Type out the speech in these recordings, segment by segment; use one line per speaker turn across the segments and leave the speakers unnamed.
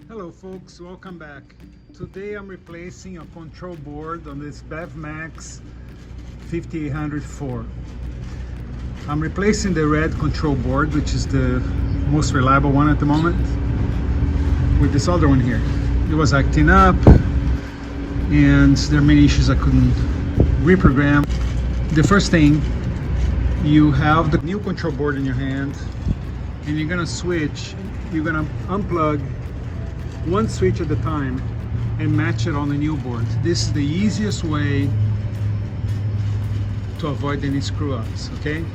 Hello folks, welcome back. Today I'm replacing a control board on this BEVMAX 5804. I'm replacing the red control board, which is the most reliable one at the moment, with this other one here. It was acting up and there are many issues I couldn't reprogram. The first thing, you have the new control board in your hand and you're gonna unplug one switch at a time and match it on the new board. This is the easiest way to avoid any screw-ups, okay?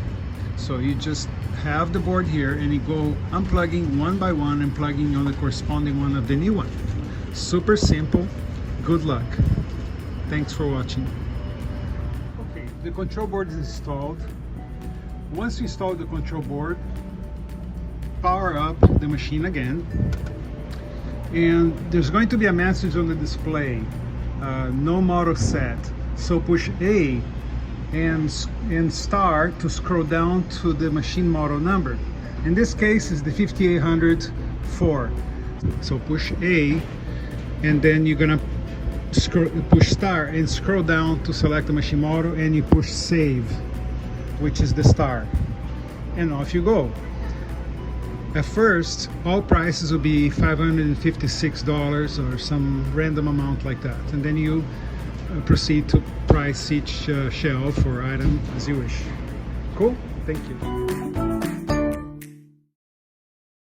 So you just have the board here and you go unplugging one by one and plugging on the corresponding one of the new one. Super simple. Good luck. Thanks for watching. Okay, the control board is installed. Once you install the control board, power up the machine again. And there's going to be a message on the display, no model set. So push A and star to scroll down to the machine model number. In this case is the 5804. So push A and then you're gonna push star and scroll down to select the machine model, and you push save, which is the star, and off you go. At first, all prices will be $556 or some random amount like that. And then you proceed to price each shelf or item as you wish. Cool? Thank you.